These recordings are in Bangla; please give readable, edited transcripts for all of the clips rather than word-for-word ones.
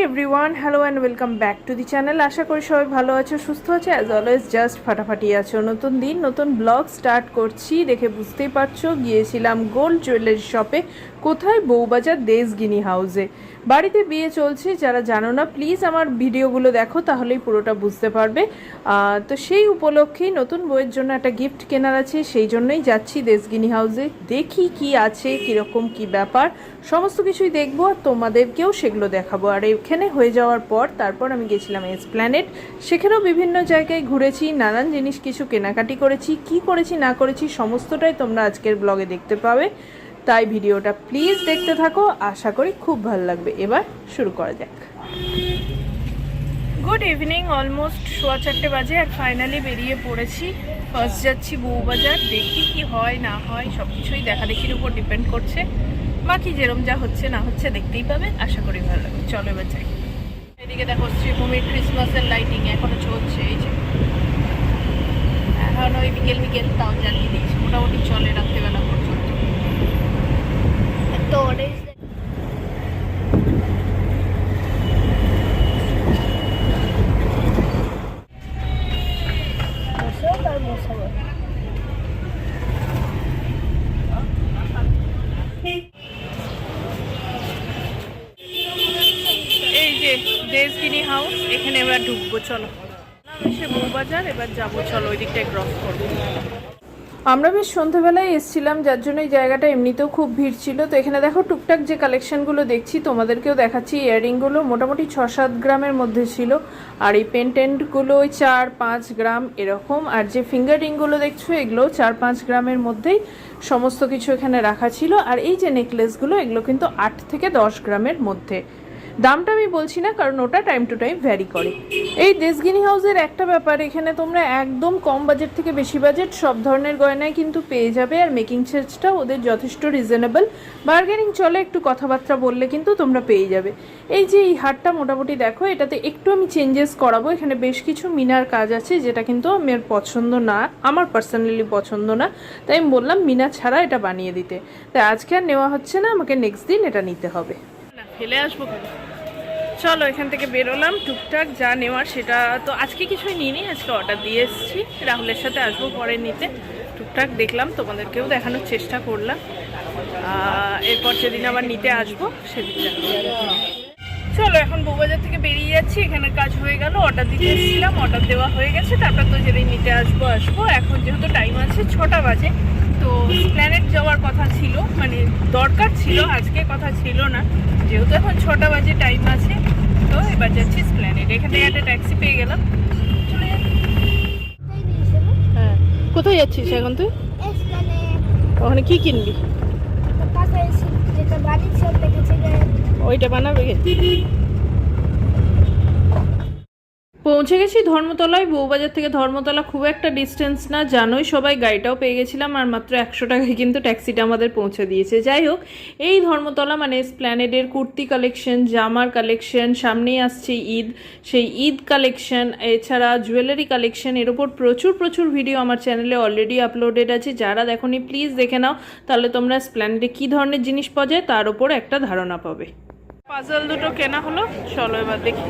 Everyone, hello and welcome back to the channel. আশা করি সবাই ভালো আছো, সুস্থ আছো, অ্যাজ অলওয়েজ জাস্ট ফাটাফাটি আছো। নতুন দিন নতুন ব্লগ স্টার্ট করছি। দেখে বুঝতেই পারছো, গিয়েছিলাম গোল্ড জুয়েলারি শপে। কোথায়? বউবাজার দেশগিনি হাউসে। বাড়িতে বিয়ে চলছে, যারা জানো না প্লিজ আমার ভিডিওগুলো দেখো, তাহলেই পুরোটা বুঝতে পারবে। তো সেই উপলক্ষেই নতুন বউয়ের জন্য একটা গিফট কেনার আছে, সেই জন্যই যাচ্ছি দেশগিনি হাউসে। দেখি কি আছে, কীরকম কি ব্যাপার, সমস্ত কিছুই দেখবো আর তোমাদেরকেও সেগুলো দেখাবো। আর এখানে হয়ে যাওয়ার পর তারপর আমি গেছিলাম এসপ্ল্যানেড, সেখানেও বিভিন্ন জায়গায় ঘুরেছি, নানান জিনিস কিছু কেনাকাটি করেছি। কি করেছি না করেছি সমস্তটাই তোমরা আজকের ব্লগে দেখতে পাবে, তাই ভিডিওটা প্লিজ দেখতে থাকো, আশা করি খুব ভালো লাগবে। এবার শুরু করা যাক। গুড ইভিনিং, অলমোস্ট 4:15 বাজে আর ফাইনালি বেরিয়ে পড়েছি। ফার্স্ট যাচ্ছি বউবাজার, দেখি কি হয় না হয়, সব কিছুই দেখাদেখির উপর ডিপেন্ড করছে। বাকি যেরম যা হচ্ছে না হচ্ছে দেখতেই পাবে, আশা করি ভালো লাগবে। চলো এবার যাই। এদিকে দেখো শ্রীভূমির ক্রিসমাসের লাইটিং এখনো চলছে, এই যে এখন ওই বিকেল বিকেল তাও জ্বালিয়ে দিয়েছে, মোটামুটি চলে রাত্রেবেলা পর্যন্ত। তো এই যে দেশগিনি হাউস, এখানে এবার ঢুকবো। চলো এসে বউবাজার, এবার যাবো, চলো ওই দিকটায় ক্রস করবো। আমরা বেশ সন্ধ্যেবেলায় এসেছিলাম, যার জন্য এই জায়গাটা এমনিতেও খুব ভিড় ছিল। তো এখানে দেখো টুকটাক যে কালেকশনগুলো দেখছি তোমাদেরকেও দেখাচ্ছি। ইয়াররিংগুলো মোটামুটি 6-7 গ্রামের মধ্যে ছিল, আর এই পেন্টেন্টগুলো ওই 4-5 গ্রাম এরকম। আর যে ফিঙ্গার রিংগুলো দেখছো এগুলো 4-5 গ্রামের মধ্যেই সমস্ত কিছু এখানে রাখা ছিল। আর এই যে নেকলেসগুলো এগুলো কিন্তু 8 থেকে 10 গ্রামের মধ্যে। দামটা আমি বলছি না, কারণ ওটা টাইম টু টাইম ভ্যারি করে। এই দেশগিনি হাউসের একটা ব্যাপার, এখানে তোমরা একদম কম বাজেট থেকে বেশি বাজেট সব ধরনের গয়নায় কিন্তু পেয়ে যাবে। আর মেকিং চার্জটা ওদের যথেষ্ট রিজনেবল, বার্গেনিং চলে, একটু কথাবার্তা বললে কিন্তু তোমরা পেয়ে যাবে। এই যে এই হারটা মোটামুটি দেখো, এটাতে একটু আমি চেঞ্জেস করাবো। এখানে বেশ কিছু মিনার কাজ আছে, যেটা কিন্তু আমার পছন্দ না, আমার পার্সোনালি পছন্দ না, তাই আমি বললাম মিনা ছাড়া এটা বানিয়ে দিতে। তাই আজকে আর নেওয়া হচ্ছে না, আমাকে নেক্সট দিন এটা নিতে হবে। ফেলে আসবো। চলো এখান থেকে বেরোলাম, টুকটাক যা নেওয়ার সেটা তো আজকে কিছুই নিইনি, আজকে অর্ডার দিয়ে এসেছি। রাহুলের সাথে আসবো পরে নিতে। টুকটাক দেখলাম, তোমাদেরকেও দেখানোর চেষ্টা করলাম। এরপর যেদিন আবার নিতে আসবো সেদিন চলো এখন বউবাজার থেকে বেরিয়ে যাচ্ছি। এখানের কাজ হয়ে গেল, অর্ডার দিতে এসেছিলাম, অর্ডার দেওয়া হয়ে গেছে। তারপর তো যেদিন নিতে আসবো। এখন যেহেতু টাইম আছে 6টা বাজে, তো প্ল্যানেট যাওয়ার কথা ছিল, মানে দরকার ছিল, আজকে কথা ছিল না। যেহেতু এখন 6টা বাজে টাইম আছে, তো এবার যাচ্ছি প্ল্যানেট। এখান থেকে একটা ট্যাক্সি পেয়ে গেলাম, চলে যাচ্ছি। হ্যাঁ, কোথায় যাচ্ছিস এখন তুই? ওখানে কি কিনবি? ওইটা বানাবে। পৌঁছে গেছি ধর্মতলায়। বউবাজার থেকে ধর্মতলা খুব একটা ডিস্টেন্স না, জানোই সবাই। গাড়িটাও পেয়ে গেছিলাম, আর মাত্র 100 টাকায় কিন্তু ট্যাক্সিটা আমাদের পৌঁছে দিয়েছে। যাই হোক, এই ধর্মতলা মানে এসপ্ল্যানেডের কুর্তি কালেকশন, জামার কালেকশন, সামনেই আসছে ঈদ, সেই ঈদ কালেকশন, এছাড়া জুয়েলারি কালেকশন, এর ওপর প্রচুর প্রচুর ভিডিও আমার চ্যানেলে অলরেডি আপলোডেড আছে। যারা দেখোনি প্লিজ দেখে নাও, তাহলে তোমরা এসপ্ল্যানেডে কী ধরনের জিনিস পাওয়া যায় তার ওপর একটা ধারণা পাবে। পাজল দুটো কেনা হলো, চলো এবার দেখি।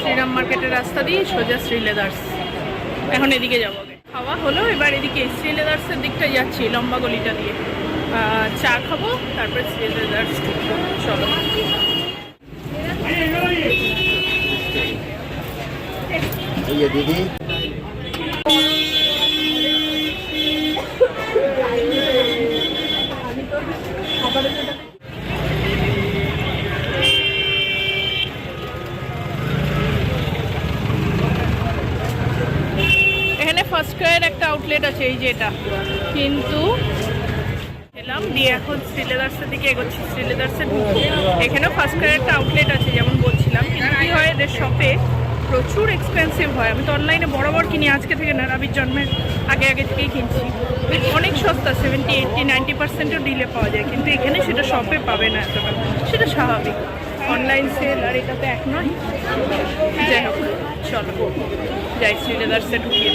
শ্রীরাম মার্কেটের রাস্তা দিয়ে সোজা শ্রী লেদার্স, এখন এদিকে যাবো। খাওয়া হলো, এবার এদিকে শ্রী লেদার্সের দিকটা যাচ্ছি, লম্বা গলিটা দিয়ে। চা খাবো, তারপরে শ্রী লেদার্স ঢুকবো। চলো দিদি। এখানে ফার্স্ট ক্রাইয়ের একটা আউটলেট আছে, এই যে এটা, কিন্তু এলাম দিয়ে এখন শ্রী লেদার্সের দিকে এগোচ্ছি। শ্রী লেদার্সে ঢুকবো। এখানেও ফার্স্ট ক্রাইয়ের একটা আউটলেট আছে যেমন বলছিলাম, কিন্তু কী হয় এদের শপে প্রচুর এক্সপেন্সিভ হয়। আমি তো অনলাইনে বরাবর কিনি, আজকে থেকে না, রাবির জন্মের আগে আগে থেকেই কিনছি। অনেক সস্তা, 70, 80, 90%ও ডিলে পাওয়া যায়, কিন্তু এখানে সেটা শপে পাবে না এতটা, সেটা স্বাভাবিক। অনলাইন সেল আর এটা তো এক নয়। যাই হোক, চলো যাই শ্রীলেদার্সে ঢুকিয়ে।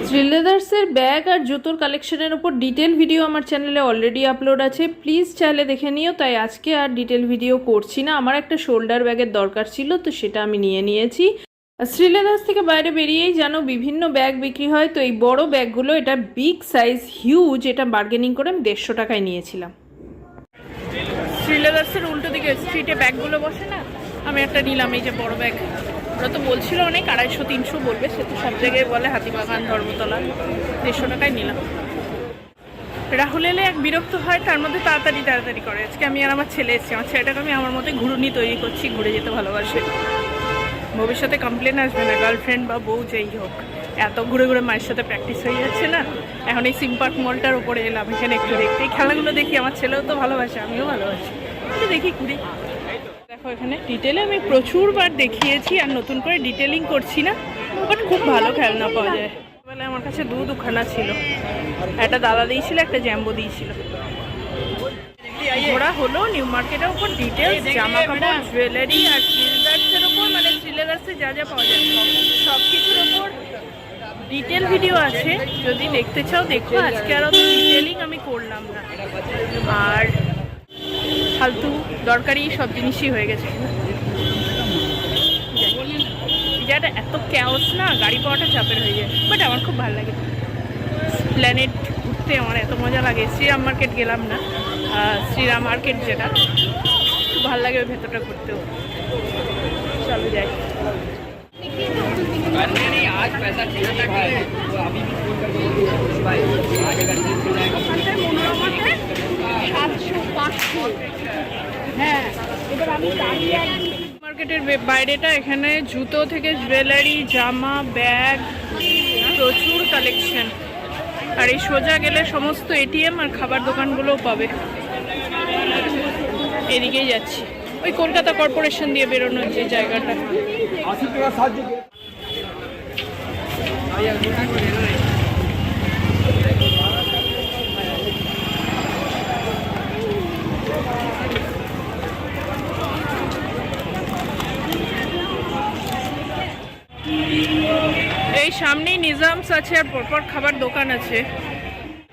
শ্রীলেদার্সের ব্যাগ আর জুতোর কালেকশনের উপর ডিটেল ভিডিও আমার চ্যানেলে অলরেডি আপলোড আছে, প্লিজ চাইলে দেখে নিও। তাই আজকে আর ডিটেল ভিডিও করছি না, আমার একটা শোল্ডার ব্যাগের দরকার ছিল তো সেটা আমি নিয়ে নিয়েছি। শ্রীলেদার্স থেকে বাইরে বেরিয়েই জানো বিভিন্ন ব্যাগ বিক্রি হয়, তো এই বড় ব্যাগগুলো এটা বিগ সাইজ হিউজ, এটা বার্গেনিং করে আমি 150 টাকায় নিয়েছিলাম। শ্রীলেদার্সের উল্টো দিকে স্ট্রিটে ব্যাগগুলো বসে না, আমি একটা নিলাম এই যে বড় ব্যাগ। ওরা তো বলছিল অনেক 250-300 বলবে, সে তো সব জায়গায় বলে, হাতিবাগান, ধর্মতলা, 150 টাকায় নিলাম। রাহুল এলে এক বিরক্ত হয়, তার মধ্যে তাড়াতাড়ি করে। আজকে আমি আর আমার ছেলে এসেছি, আমার ছেলেটাকে আমি আমার মতো ঘুরুনি তৈরি করছি, ঘুরে যেতে ভালোবাসে। ভবিষ্যতে কমপ্লেন আসবে না, গার্লফ্রেন্ড বা বউ যেই হোক, এত ঘুরে ঘুরে মায়ের সাথে প্র্যাকটিস হয়ে যাচ্ছে না। এখন এই সিম্পার্ক মলটার ওপরে এলাম, এখানে একটু দেখতে, এই খেলাগুলো দেখি, আমার ছেলেও তো ভালোবাসে, আমিও ভালোবাসি, দেখি ঘুরি। দেখো এখানে ডিটেলে আমি প্রচুরবার দেখিয়েছি আর নতুন করে ডিটেলিং করছি না, বাট খুব ভালো খেলনা পাওয়া যায়। বেলা আমার কাছে দুখানা ছিল, একটা দাদা দিয়েছিল, একটা জ্যাম্বো দিয়েছিল। ওরা হলো নিউ মার্কেটের উপর ডিটেলস, জামা কাপড়, জুয়েলারি আর শ্রীলেদার্সের ওপর, মানে শ্রীলেদার্সে যা যা পাওয়া যায় সব কিছুর ওপর ডিটেল ভিডিও আছে, যদি দেখতে চাও দেখো। আজকে আর অত ডিটেলিং আমি করলাম না, আর ফালতু দরকারি সব জিনিসই হয়ে গেছে। জায়গাটা এত ক্যাওস না, গাড়ি পাওয়াটা চাপের হয়ে যায়, বাট আমার খুব ভালো লাগে। প্ল্যানেট ঘুরতে আমার এত মজা লাগে। শ্রীরাম মার্কেট গেলাম না, শ্রীরাম মার্কেট যেটা খুব ভালো লাগে, ওই ভেতরটা ঘুরতেও। চলো যাই। মার্কেটের বাইরেটা, এখানে জুতো থেকে জুয়েলারি, জামা, ব্যাগ, প্রচুর কালেকশন। আর এই সোজা গেলে সমস্ত এটিএম আর খাবার দোকানগুলোও পাবে। এদিকেই যাচ্ছি, ওই কলকাতা কর্পোরেশন দিয়ে বেরোনোর যে জায়গাটা। এই সামনেই নিজামস আছে আর পরপর খাবার দোকান আছে।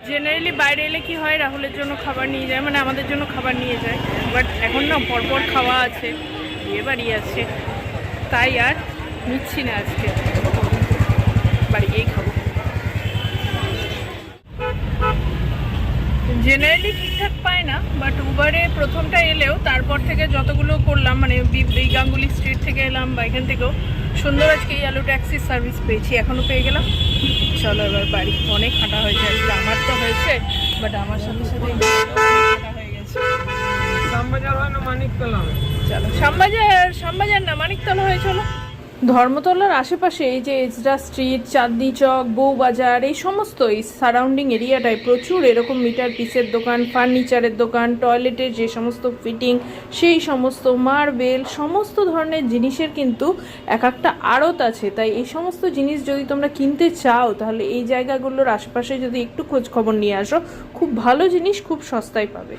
জেনারেলি বাইরে এলে কি হয়, রাহুলের জন্য খাবার নিয়ে যায়, মানে আমাদের জন্য খাবার নিয়ে যায়, বাট এখন না পরপর খাওয়া আছে, বিয়ে বাড়ি আছে, তাই আর নিচ্ছি না, আজকে বাড়ি গিয়েই খাবো। জেনারেলি ঠিকঠাক পায় না, বাট উবারে প্রথমটা এলেও তারপর থেকে যতগুলো করলাম, মানে গাঙ্গুলি স্ট্রিট থেকে এলাম বা এখান থেকেও সুন্দর আজকে ইয়ালো ট্যাক্সির সার্ভিস পেয়েছি, এখনও পেয়ে গেলাম। চলো এবার বাড়ি, অনেক হাঁটা হয়েছে আজকে, আমার তো হয়েছে, বাট আমার সাথে সাথে হাঁটা হয়ে গেছে। শ্যামবাজার হয় না মানিকতলা? চলো শ্যামবাজার না মানিকতলা হয়ে চলো। ধর্মতলার আশেপাশে এই যে এজরা স্ট্রিট, চাঁদনি চক, বউবাজার, এই সমস্ত এই সারাউন্ডিং এরিয়াটায় প্রচুর এরকম মিটার পিসের দোকান, ফার্নিচারের দোকান, টয়লেটের যে সমস্ত ফিটিং, সেই সমস্ত মার্বেল, সমস্ত ধরনের জিনিসের কিন্তু এক একটা আড়ত আছে। তাই এই সমস্ত জিনিস যদি তোমরা কিনতে চাও, তাহলে এই জায়গাগুলোর আশেপাশে যদি একটু খোঁজ খবর নিয়ে আসো, খুব ভালো জিনিস খুব সস্তায় পাবে।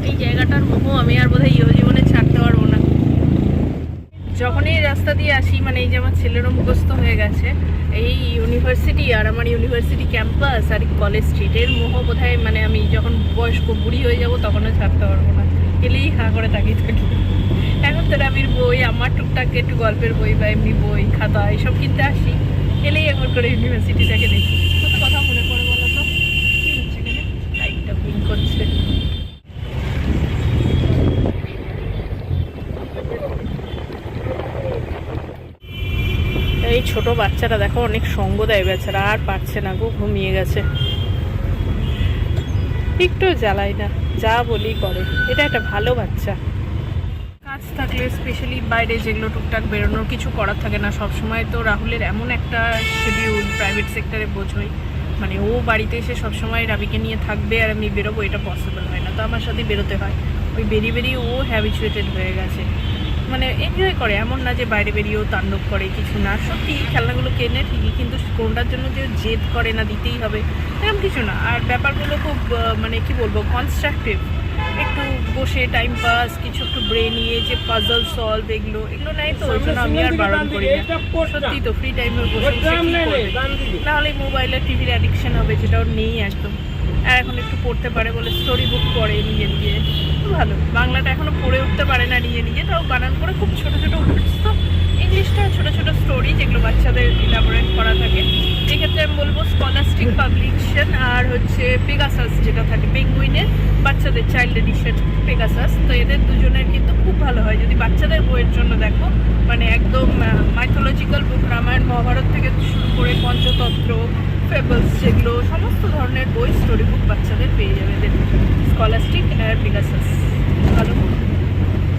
এই জায়গাটার মোহ আমি আর বোধহয় জীবনে ছাড়তে পারবো না। যখনই রাস্তা দিয়ে আসি, মানে এই যে আমার ছেলেরও মুখস্থ হয়ে গেছে, এই ইউনিভার্সিটি আর আমার ইউনিভার্সিটি ক্যাম্পাস আর কলেজ স্ট্রিটের মোহ বোধহয়, মানে আমি যখন বয়স্ক বুড়ি হয়ে যাব তখনও ছাড়তে পারবো না, এলেই হাঁ করে তাকিয়ে থাকি। এখন তো রাবির বই, আমার টুকটাক একটু গল্পের বই বা এমনি বই খাতা এইসব কিনতে আসি, এলেই একবার করে ইউনিভার্সিটিটাকে দেখি। কত কথা মনে পড়ে বলো তো, কি হচ্ছে এখানে, লাইটটা ব্লিঙ্ক করছে। এই ছোট বাচ্চাটা দেখো, অনেক সঙ্গ দেয় বেচারা, আর পারছে না গো, ঘুমিয়ে গেছে। একটু জ্বালাই না, যা বলি করে, এটা একটা ভালো বাচ্চা। কাজ থাকলে স্পেশালি বাইরে যেগুলো টুকটাক বেরোনোর কিছু করার থাকে না সবসময়, তো রাহুলের এমন একটা শিডিউল, প্রাইভেট সেক্টরে বোঝোই, মানে ও বাড়িতে এসে সবসময় রাবিকে নিয়ে থাকবে আর আমি বেরোবো, এটা পসিবল হয় না, তো আমার সাথে বেরোতে হয়। ওই বেরিয়ে ও হ্যাবিচুয়েটেড হয়ে গেছে, মানে এনজয় করে, এমন না যে বাইরে বেরিয়েও তাণ্ডব করে, কিছু না। সত্যি খেলনাগুলো কেনে ঠিকই, কিন্তু কোনটার জন্য যে জেদ করে না দিতেই হবে এরকম কিছু না। আর ব্যাপারগুলো খুব মানে কি বলবো, কনস্ট্রাকটিভ। একটু বসে টাইম পাস, কিছু একটু ব্রেন নিয়ে যে পাজল সলভ, এগুলো নাই তো, ওই জন্য আমি আর বারণ করি না। সত্যি তো ফ্রি টাইমে বসে বসে কী করবে, নাহলে মোবাইল আর টিভির অ্যাডিকশন হবে, যেটা ওর নেই একদম। আর এখন একটু পড়তে পারে বলে স্টোরি বুক পড়ে নিজে নিজে, ভালো। বাংলাটা এখনও পড়ে উঠতে পারে না নিজে নিজে, তাও বানান করে খুব ছোটো ছোটো ওয়ার্ডস তো। ইংলিশটা ছোটো ছোটো স্টোরি, যেগুলো বাচ্চাদের ইলাবোরেট করা থাকে। এক্ষেত্রে আমি বলবো স্কলাস্টিক পাবলিকেশন আর হচ্ছে পেগাসাস, যেটা থাকে পেঙ্গুইনের বাচ্চাদের চাইল্ড এডিশন পেগাসাস। তো এদের দুজনের কিন্তু খুব ভালো হয় যদি বাচ্চাদের বইয়ের জন্য দেখো। মানে একদম মাইথোলজিক্যাল বুক, রামায়ণ মহাভারত থেকে শুরু করে পঞ্চতন্ত্র, ফেবলস, যেগুলো সমস্ত ধরনের বই, স্টোরি বুক বাচ্চাদের পেয়ে যাবে এদের স্কলাস্টিক আর পেগাসাস। ভালো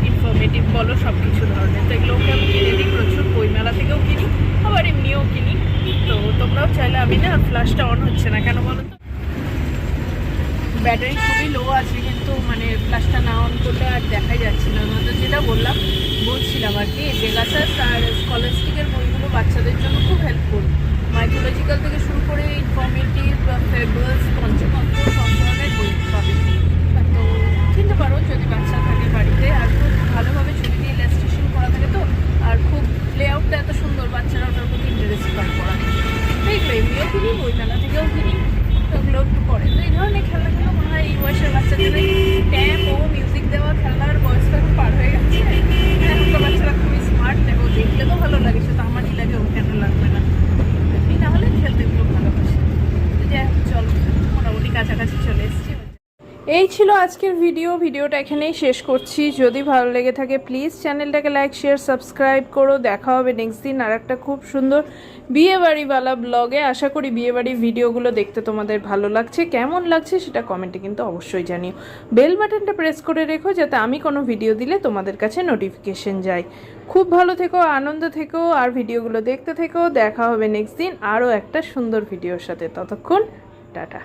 ইনফরমেটিভ বলো, সব কিছু ধরনের। তো এগুলোকে আমি কিনে দিই প্রচুর, বইমেলা থেকেও কিনি, আবার এমনিও কিনি। তো তোমরাও চাইলে, আমি না ফ্ল্যাশটা অন হচ্ছে না কেন বলো তো, ব্যাটারি খুবই লো আছে, কিন্তু মানে ফ্ল্যাশটা না অন করলে আর দেখাই যাচ্ছে না। তো যেটা বলছিলাম আর কি, পেগাসাস আর স্কলাস্টিকের বইগুলো বাচ্চাদের জন্য খুব হেল্পফুল। মাইথোলজিক্যাল থেকে শুরু করে ইনফরমেটিভ, ফেবলস, পঞ্চতন্ত্র, সব ধরনের বই পাবে। তো কিনতে পারো যদি বাচ্চা থাকে বাড়িতে। আর খুব ভালোভাবে ছবি দিয়ে ইলাস্ট্রেশন করা থাকে তো, আর খুব লেআউটটা এত সুন্দর, বাচ্চারা ওটার প্রতি ইন্টারেস্ট পায় পড়া। এইগুলো এমনিও কিনি, বইমেলা থেকেও কিনি, তো ওগুলো একটু পড়ে। তো এই ধরনের খেলনাগুলো মনে হয় এই বয়সের বাচ্চাদের ট্যাপ ও মিউজিক দেওয়া খেলনার বয়সটা এখন পার হয়ে গেছে। এখনকার বাচ্চারা খুবই স্মার্ট, দেখো দেখলে তো ভালো লাগে, সেটা আমারই লাগে, ও কেন লাগবে না। এমনি না হলে খেলতে খুব ভালোবাসে। যাই হোক, চলো, মোটামুটি কাছাকাছি চলে এসেছি। এই ছিল আজকের ভিডিওটা এখানেই শেষ করছি। যদি ভালো লেগে থাকে প্লিজ চ্যানেলটাকে লাইক, শেয়ার, সাবস্ক্রাইব করো। দেখা হবে নেক্সট দিন আর একটা খুব সুন্দর বিয়েবাড়িওয়ালা ব্লগে। আশা করি বিয়েবাড়ির ভিডিওগুলো দেখতে তোমাদের ভালো লাগছে। কেমন লাগছে সেটা কমেন্টে কিন্তু অবশ্যই জানিও। বেল বাটনটা প্রেস করে রেখো যাতে আমি কোনো ভিডিও দিলে তোমাদের কাছে নোটিফিকেশন যায়। খুব ভালো থেকো, আনন্দ থেকো, আর ভিডিওগুলো দেখতে থেকো। দেখা হবে নেক্সট দিন আরও একটা সুন্দর ভিডিওর সাথে। ততক্ষণ টাটা।